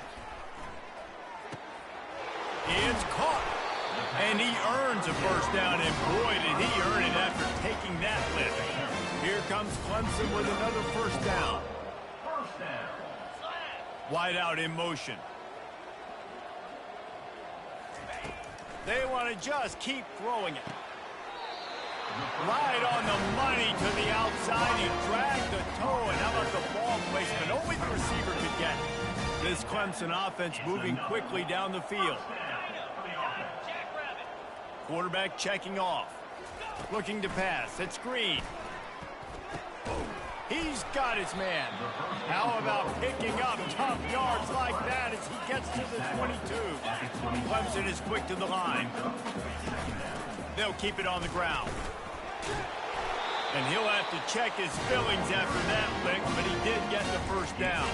It's caught, and he earns a first down, and boy, did he earn it after taking that lift. Here comes Clemson with another first down. Wide out in motion. They want to just keep throwing it. Right on the money to the outside. He dragged the toe, and how about the ball placement? Only the receiver could get it. This Clemson offense moving quickly down the field. Quarterback checking off. Looking to pass. It's Green. He's got his man. How about picking up tough yards like that as he gets to the 22? Clemson is quick to the line. They'll keep it on the ground. And he'll have to check his fillings after that lick, but he did get the first down.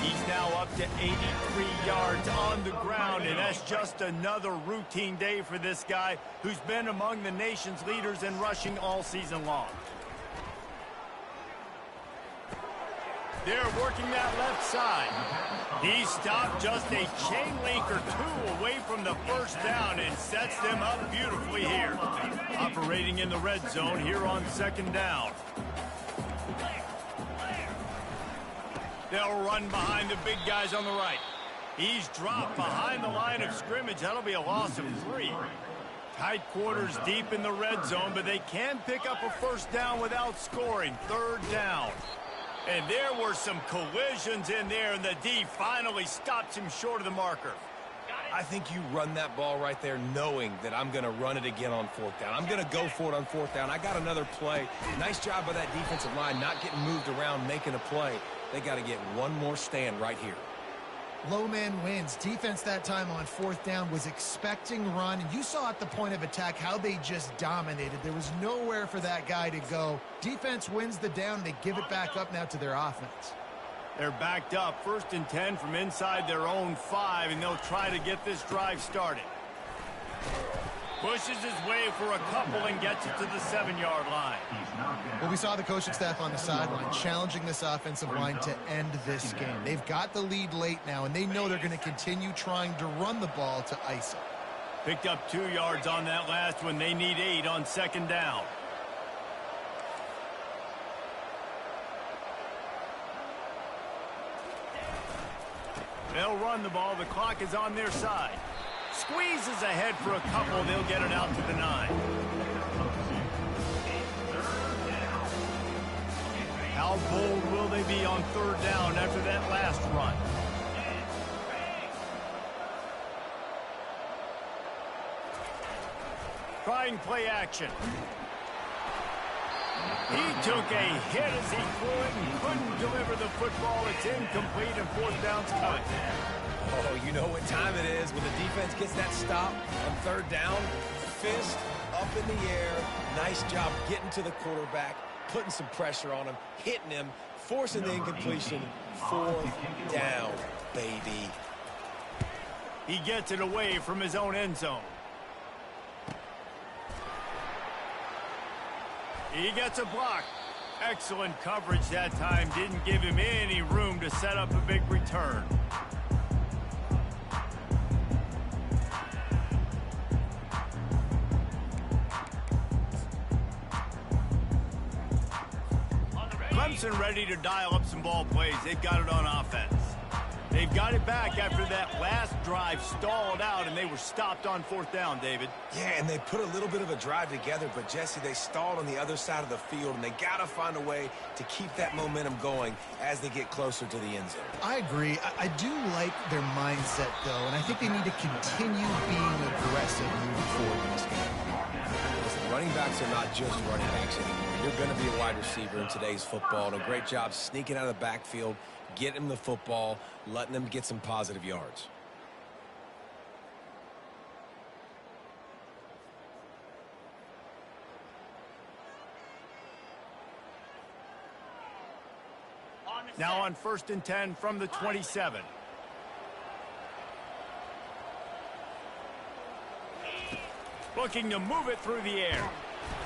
He's now up to 83 yards on the ground, and that's just another routine day for this guy who's been among the nation's leaders in rushing all season long. They're working that left side. He stopped just a chain link or two away from the first down and sets them up beautifully here. Operating in the red zone here on 2nd down. They'll run behind the big guys on the right. He's dropped behind the line of scrimmage. That'll be a loss of 3. Tight quarters deep in the red zone, but they can pick up a first down without scoring. 3rd down. And there were some collisions in there, and the D finally stops him short of the marker. I think you run that ball right there knowing that I'm going to run it again on 4th down. I'm going to go for it on 4th down. I got another play. Nice job by that defensive line not getting moved around, making a play. They got to get one more stand right here. Low man wins. Defense that time on 4th down was expecting run, and you saw at the point of attack how they just dominated. There was nowhere for that guy to go. Defense wins the down. They give it back up now to their offense. They're backed up. 1st and 10 from inside their own 5, and they'll try to get this drive started. Pushes his way for a couple and gets it to the 7-yard line. Well, we saw the coaching staff on the sideline challenging this offensive line to end this game. They've got the lead late now, and they know they're going to continue trying to run the ball to ice it. Picked up 2 yards on that last one. They need 8 on 2nd down. They'll run the ball. The clock is on their side. Squeezes ahead for a couple. They'll get it out to the 9. How bold will they be on 3rd down after that last run? Trying play action. He took a hit as he threw it and couldn't deliver the football. It's incomplete and 4th down's cut. Oh, you know what time it is when the defense gets that stop on 3rd down. Fist up in the air. Nice job getting to the quarterback, putting some pressure on him, hitting him, forcing the incompletion. 4th down, baby. He gets it away from his own end zone. He gets a block. Excellent coverage that time. Didn't give him any room to set up a big return. Clemson ready to dial up some ball plays. They've got it on offense. They've got it back after that last drive stalled out, and they were stopped on 4th down, David. Yeah, and they put a little bit of a drive together, but, Jesse, they stalled on the other side of the field, and they got to find a way to keep that momentum going as they get closer to the end zone. I agree. I do like their mindset, though, and I think they need to continue being aggressive moving forward in this game. Listen, running backs are not just running backs anymore. You're going to be a wide receiver in today's football, and a great job sneaking out of the backfield, getting them the football, letting them get some positive yards. Now on 1st and 10 from the 27. Looking to move it through the air.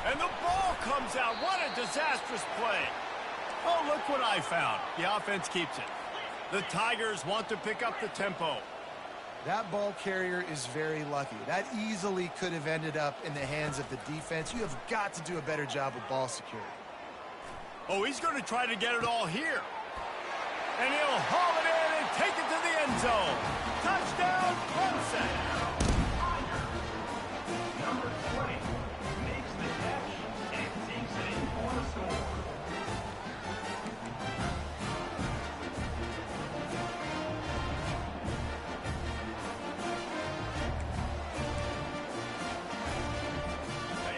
And the ball comes out. What a disastrous play. Oh, look what I found. The offense keeps it. The Tigers want to pick up the tempo. That ball carrier is very lucky. That easily could have ended up in the hands of the defense. You have got to do a better job with ball security. Oh, he's going to try to get it all here. And he'll haul it in and take it to the end zone. Touchdown, Clemson. Number 20 makes the catch and takes it in for the score.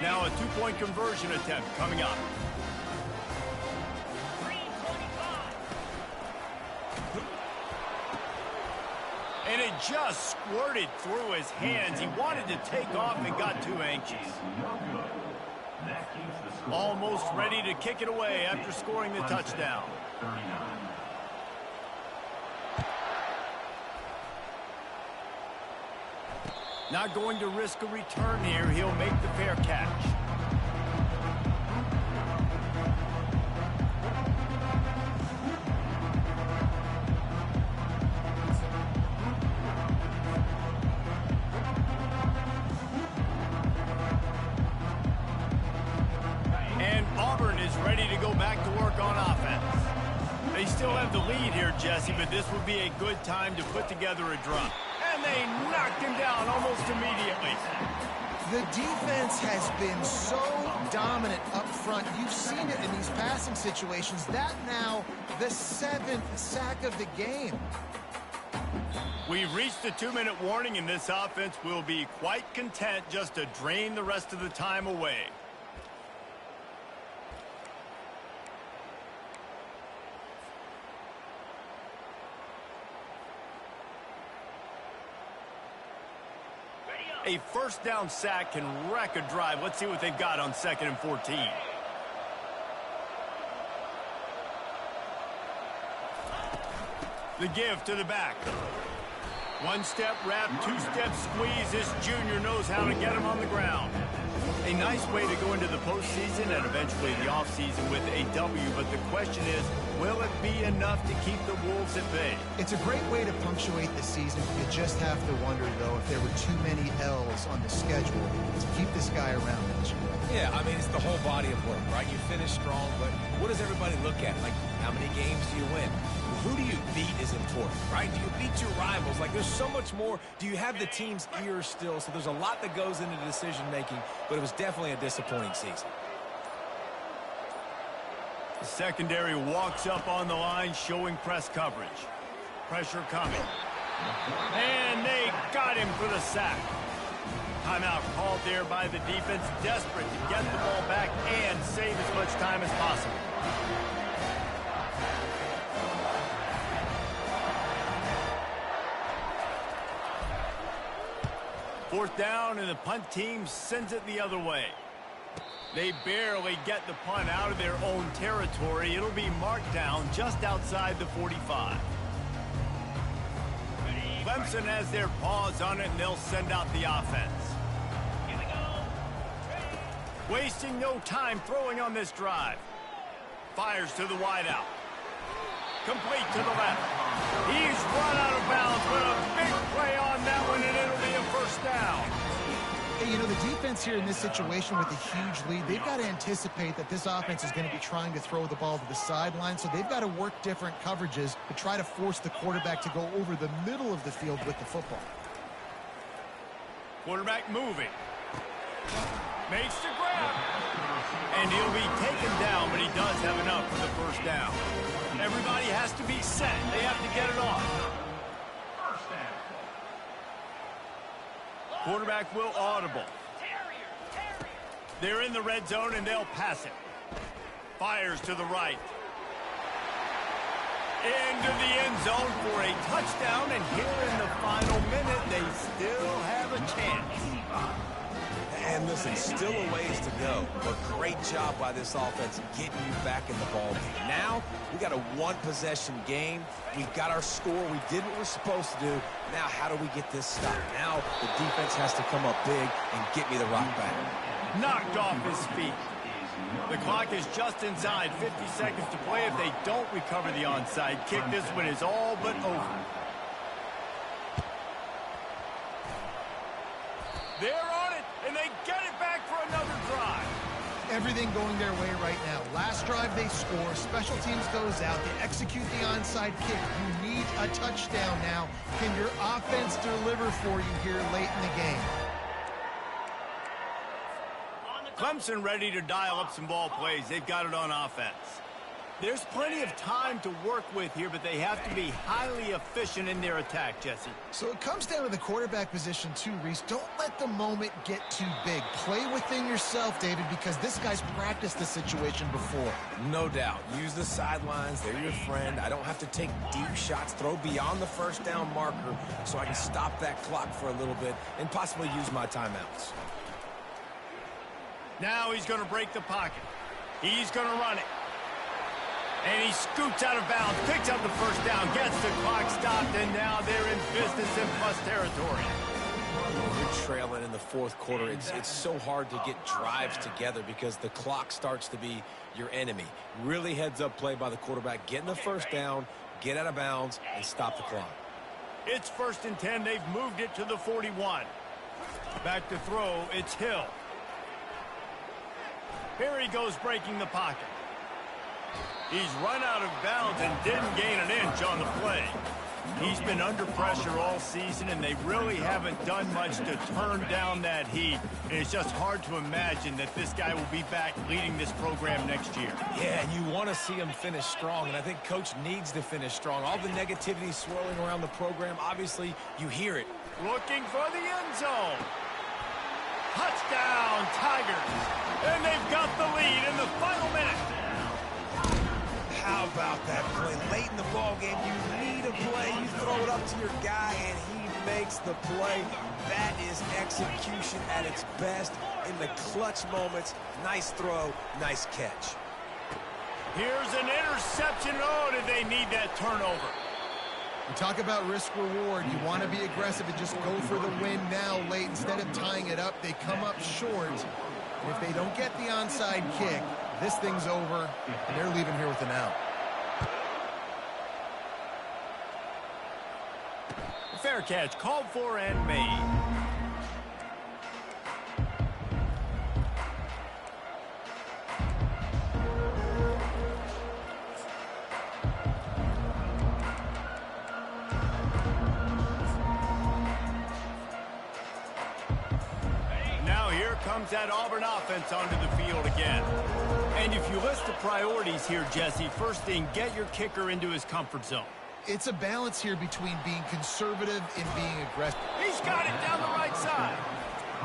Now a two-point conversion attempt coming up. And it just squirted through his hands. He wanted to take off and got too anxious. No good. That keeps the score. Almost ready to kick it away after scoring the touchdown. 39. Not going to risk a return here. He'll make the fair catch. And Auburn is ready to go back to work on offense. They still have the lead here, Jesse, but this would be a good time to put together a drop. And they knocked him down almost immediately. The defense has been so dominant up front. You've seen it in these passing situations. That now the 7th sack of the game. We've reached the 2-minute warning, and this offense will be quite content just to drain the rest of the time away. A first down sack can wreck a drive. Let's see what they've got on 2nd and 14. The give to the back. One-step wrap, two-step squeeze. This junior knows how to get him on the ground. A nice way to go into the postseason and eventually the offseason with a W, but the question is, will it be enough to keep the Wolves at bay? It's a great way to punctuate the season. You just have to wonder, though, if there were too many L's on the schedule to keep this guy around next year. Yeah, I mean, it's the whole body of work, right? You finish strong, but what does everybody look at? Like, how many games do you win? Who do you beat is important, right? Do you beat your rivals? Like, there's so much more. Do you have the team's ear still? So there's a lot that goes into decision-making, but it was definitely a disappointing season. The secondary walks up on the line, showing press coverage. Pressure coming. And they got him for the sack. Timeout called there by the defense, desperate to get the ball back and save as much time as possible. Fourth down, and the punt team sends it the other way. They barely get the punt out of their own territory. It'll be marked down just outside the 45. Clemson has their paws on it, and they'll send out the offense. Wasting no time throwing on this drive. Fires to the wideout. Complete to the left. He's run out of bounds, but a big play on that one, and it'll be a first down. Hey, you know, the defense here in this situation with a huge lead, they've got to anticipate that this offense is going to be trying to throw the ball to the sideline, so they've got to work different coverages to try to force the quarterback to go over the middle of the field with the football. Quarterback moving. Makes the grab. And he'll be taken down, but he does have enough for the first down. Everybody has to be set. They have to get it off. Quarterback will audible. They're in the red zone, and they'll pass it. Fires to the right. Into the end zone for a touchdown, and here in the final minute, they still have a chance. And listen, still a ways to go, but great job by this offense getting you back in the ball game. Now, we got a one-possession game. We got our score. We did what we're supposed to do. Now, how do we get this stopped? Now, the defense has to come up big and get me the rock back. Knocked off his feet. The clock is just inside 50 seconds to play. If they don't recover the onside kick, this one is all but over. They're on it, and they get it back for another drive. Everything going their way right now. Last drive they score, special teams goes out, they execute the onside kick. You need a touchdown now. Can your offense deliver for you here late in the game? Clemson ready to dial up some ball plays. They've got it on offense. There's plenty of time to work with here, but they have to be highly efficient in their attack, Jesse. So it comes down to the quarterback position too, Reese. Don't let the moment get too big. Play within yourself, David, because this guy's practiced this situation before. No doubt. Use the sidelines. They're your friend. I don't have to take deep shots, throw beyond the first down marker so I can stop that clock for a little bit and possibly use my timeouts. Now he's going to break the pocket. He's going to run it. And he scoots out of bounds, picks up the first down, gets the clock stopped, and now they're in business in plus territory. We're trailing in the fourth quarter. It's so hard to get drives together because the clock starts to be your enemy. Really heads-up play by the quarterback. Getting the first down, get out of bounds, and stop the clock. It's 1st and 10. They've moved it to the 41. Back to throw. It's Hill. Here he goes breaking the pocket. He's run out of bounds and didn't gain an inch on the play. He's been under pressure all season, and they really haven't done much to turn down that heat. And it's just hard to imagine that this guy will be back leading this program next year. Yeah, and you want to see him finish strong, and I think Coach needs to finish strong. All the negativity swirling around the program, obviously, you hear it. Looking for the end zone. Touchdown, Tigers. And they've got the lead in the final minute. How about that play? Late in the ball game, you need a play. You throw it up to your guy, and he makes the play. That is execution at its best in the clutch moments. Nice throw, nice catch. Here's an interception. Oh, did they need that turnover? We talk about risk-reward. You want to be aggressive and just go for the win now late. Instead of tying it up, they come up short. And if they don't get the onside kick, this thing's over, and they're leaving here with an out. Fair catch called for and made. Comes that Auburn offense onto the field again. And if you list the priorities here, Jesse, first thing, get your kicker into his comfort zone. It's a balance here between being conservative and being aggressive. He's got it down the right side.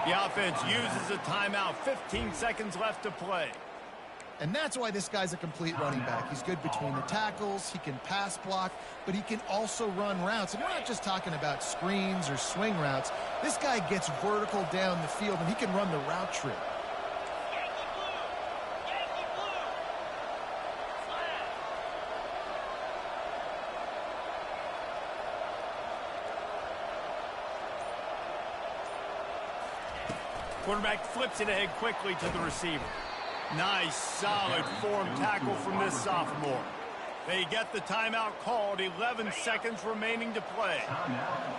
The offense uses a timeout. 15 seconds left to play. And that's why this guy's a complete running back. He's good between the tackles, he can pass block, but he can also run routes. And we're not just talking about screens or swing routes. This guy gets vertical down the field, and he can run the route tree. Quarterback flips it ahead quickly to the receiver. Nice, solid form tackle from this sophomore. They get the timeout called, 11 seconds remaining to play.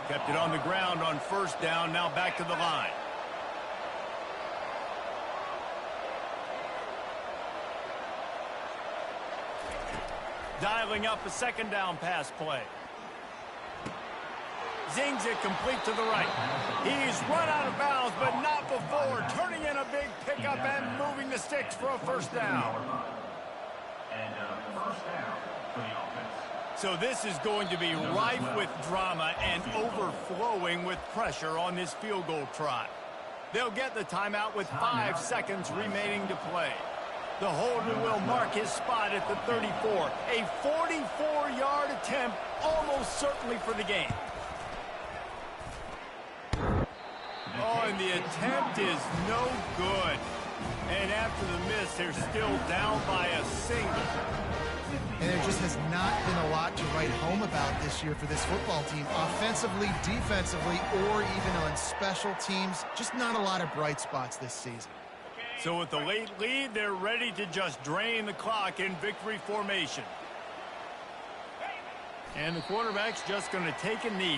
Kept it on the ground on first down, now back to the line. Dialing up a second down pass play. Zings it complete to the right. He's run out of bounds, but not before. Turning in a big pickup and moving the sticks for a first down. And first down for the offense. So this is going to be rife with drama and overflowing with pressure on this field goal try. They'll get the timeout with 5 seconds remaining to play. The holder will mark his spot at the 34. A 44-yard attempt, almost certainly for the game. Oh, and the attempt is no good. And after the miss, they're still down by a single. And there just has not been a lot to write home about this year for this football team, offensively, defensively, or even on special teams. Just not a lot of bright spots this season. So with the late lead, they're ready to just drain the clock in victory formation. And the quarterback's just going to take a knee.